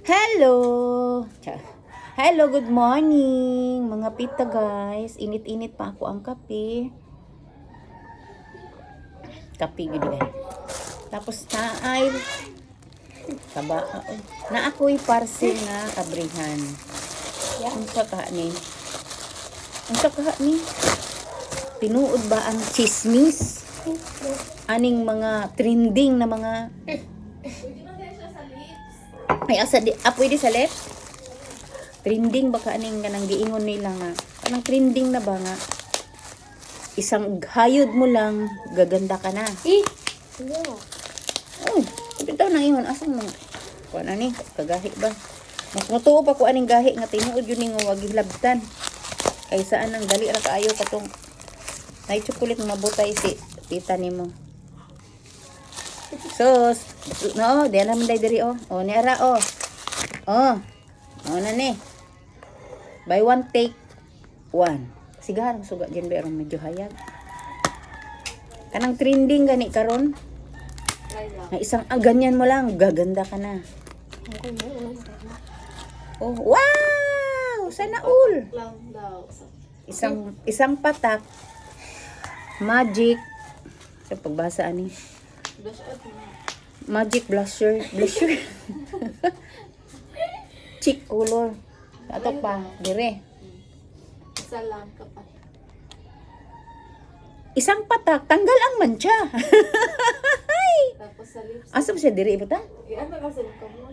Hello! Hello, good morning! Mga pita guys. Init-init pa ako ang kape. Kape gud guys. Tapos na ako'y parcel na kabrihan. Unsa ka ni? Tinuod ba ang chismis? Aning mga trending na mga ay asa di pwede sa left? Trending baka aning kanang giingon nila nga. Kanang trending na ba nga? Isang hayod mo lang gaganda ka na. Oh, bitaw nang ingon asang mga kuan ani kagahi ba? Mas matuo pa ko aning gahi nga tinuod yun ning wag hilabtan. Kay saan ang dali ra kaayo katong nay chocolate mabutay si tita nimo. Sus, no, di naman day diri oh. Oh, ni ara oh. Oh. Oh na ni. Buy one take one. Sigahan suga dyan pero medyo hayag. Kanang trending gani karon. Na isang ganyan mo lang gaganda ka na. Oh, wow! Sana all. Isang patak. Magic. Sa pagbasa ani. Magic blusher. Cheek color. Ato pa, dire. Isa lang kapat. Isang patak, tanggal ang mancha. Tapos sa lips. Asa ba siya dire ibutang? Ano ka sa mo?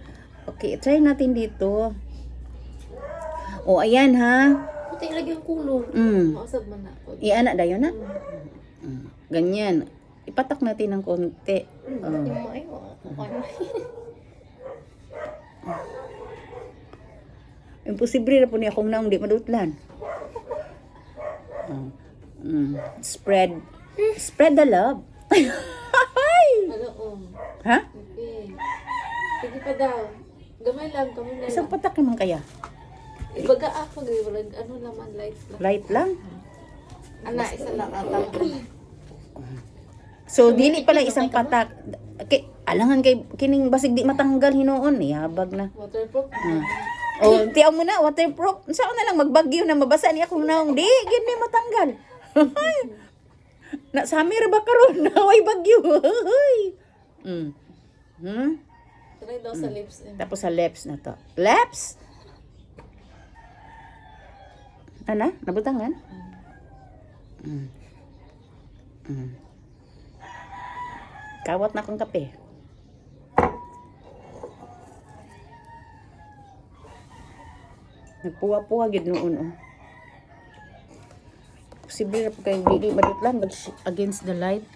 Okay, try natin dito. Oh, ayan ha. Puti lagi ang kulor. Mausap man ako. Iana dayon na. Ganyan. Ipatak natin ng konti. Imposible na po niya kung naong di madutlan. Spread the love. Ano Ha? Okay. Sige pa daw. Gamay lang, kami na Isang lang. patak naman kaya. Ibaga ako, walang ano naman, light lang. Light lang. Ana, isa lang atang. So, dili pala isang patak. Alangan kay kining basig di matanggal hinuon. Yabag na. Waterproof. Oh, tiyaw mo na, waterproof. Saan na lang magbagyo na mabasa niya kung naong di, gini matanggal. Na samir ba karon naway bagyo. Try daw sa lips. Tapos sa lips na to. Lips? Ana, nabutangan? Kawat na akong kape. Nagpuwa-puwa gid noon oh. Posible ra po kay dili madutlan against the light.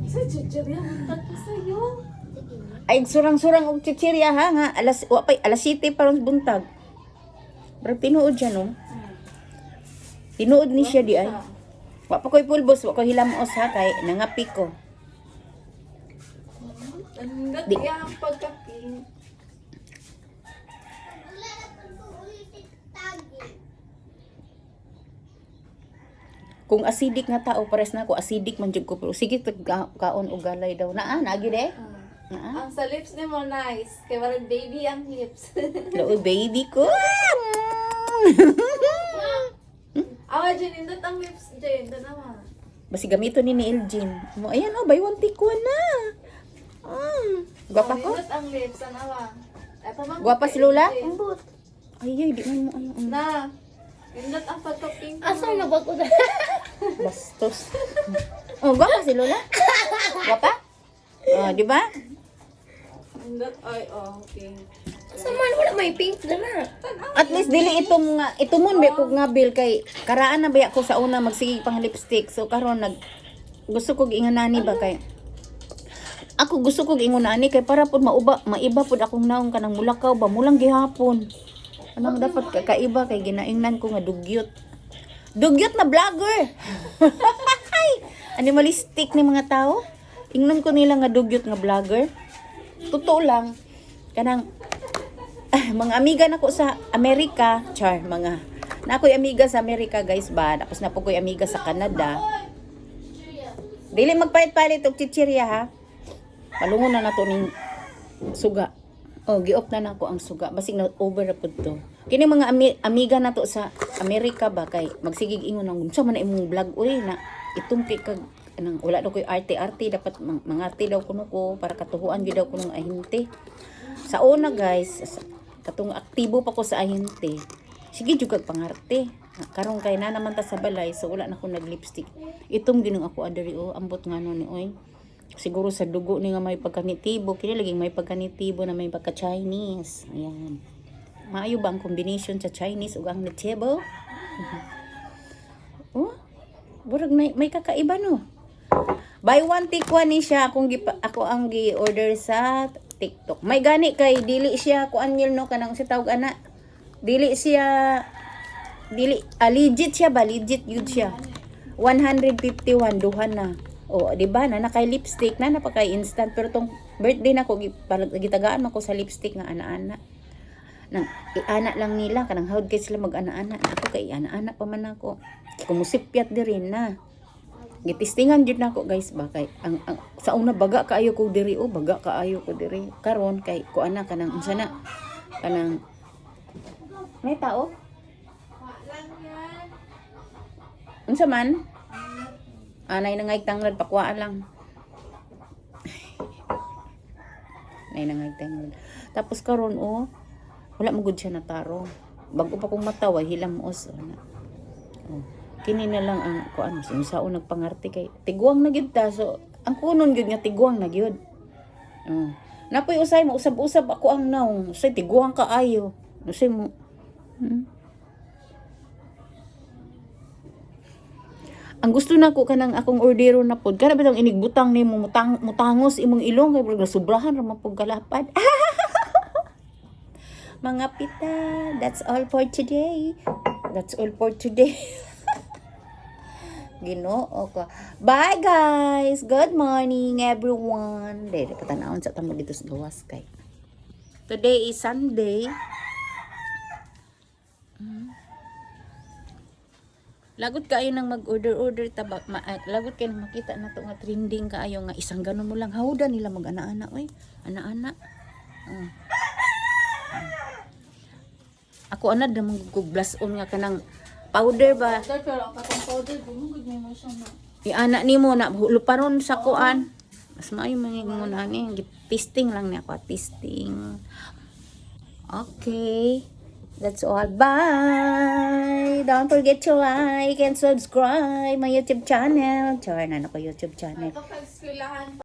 Sa chichirya, muntak ka sa'yo. Ay surang-surang og chichirya ha nga alas 7 paron buntag. Pero tinuod siya no. Tinuod ni siya di ay. Wa pa koy pulbos, wa ko hilamos ha kay nangapi ko. Ang Di- ang pagka-pink. Kung acidic nga tao pares na ako acidic man jud ko pero sige kaon og galay daw. Naagi de. Ang sa lips ni mo nice. Kaya walang baby ang lips. Lo baby ko. Awa, Jen, indot ang lips, Jen. Ito naman. Basi gamito ni Elgin. Mo ayan oh, buy one take one na. Gwapa ko? Indot ang lips, ang awa. Gwapa si Lola? Ambot. Ay, di man mo ano. Na. Indot ang pagka-pink. Asa na ba ko na? Bastos. Oh, gwapa si Lola? Gwapa? Oh, di ba? Indot, ay, okay. Asa man wala may pink na na. At least dili itong nga itumon ba ko nga bill kay karaan na ba ako sa una magsige pang lipstick. So karon gusto ko ingonani ba kay ako gusto ko ingonani kay para pud maiba pud akong naong kanang mulakaw ba mulang gihapon. Ano dapat kakaiba kay ginaingnan ko nga dugyot. Dugyot na vlogger. Animalistic ni mga tao. Ingnan ko nila nga dugyot nga vlogger. Totoo lang kanang mga amiga nako sa Amerika, na ako'y amiga sa Amerika guys ba, tapos na po ko'y amiga sa Canada. Dili magpalit-palit og chichirya ha. Palungon na nato ning suga. Oh, gi-off na nako ang suga. Basig na over na pud to. Kini mga amiga nato sa Amerika ba kay magsigig ingon ang unsa man na imong vlog uy na itumpi kag nang wala daw koy arte-arte dapat mangarte daw kuno ko para katuhuan gyud daw kuno ahente. Sa una guys, katong aktibo pa ko sa ahente. Sige jud kag pangarte. Karon kay na naman ta sa balay so wala na ko nag-lipstick. Itom ginung ako adiri ambot nga no ni oy. Siguro sa dugo ni nga may pagkanitibo, kini laging may pagkanitibo na may pagka-Chinese. Ayan. Maayo ba ang combination sa Chinese ug ang nitibo? Oh, burag may kakaiba no. Buy one take one ni siya ako ang gi-order sa TikTok. May gani kay dili siya kuan no kanang si tawag ana. Dili legit siya ba? Legit yun siya. 151 duha na. O, di ba na nakay lipstick na napakay instant pero tong birthday nako gitagaan man ko sa lipstick nga ana-ana. Nang iana lang nila kanang hawd kay sila mag-ana-ana. Ako kay ana-ana pa man ako. Kumusipyat di rin na. Gitistingan jud nako guys ba kay ang sa una baga kaayo ko diri baga kaayo ko diri. Karon kay ko ana kanang unsa na kanang may tao? Unsa man? Anay na ngay tanglad pakwaan lang. Nay na ngay tanglad. Tapos karon wala mo gud siya nataro. Bago pa kong matawa hilamos na. Kini na lang ang kuan sa nagpangarte kay tiguang na gyud ta so ang kunon gyud nga tiguang na gyud. Napoy usay mo usab-usab ako ang naong usay tiguang kaayo. Usay mo Ang gusto nako kanang akong ordero na pod kana bitong inigbutang nimo mutangos imong ilong kay pag sobrahan ra man pud kalapad. Mga pita, that's all for today. That's all for today. Ginoo ko. Bye guys. Good morning everyone. Dere patanawon sa tamo dito sa gawas kay. Today is Sunday. Lagot kaayo nang mag-order tabak lagot kayo nang makita na to nga trending kaayo nga isang ganon mo lang hawda nila mag-ana-ana oy ana-ana. Ako ana damong blush on nga kanang powder ba Pero ang katong powder, bumugod niyo mo siya na. iana nimo na luparon sa kuan mas maayo mangingon ani testing lang ni ako testing. Okay. That's all. Bye! Don't forget to like and subscribe my YouTube channel. Char na ako YouTube channel. Kapag eskwelahan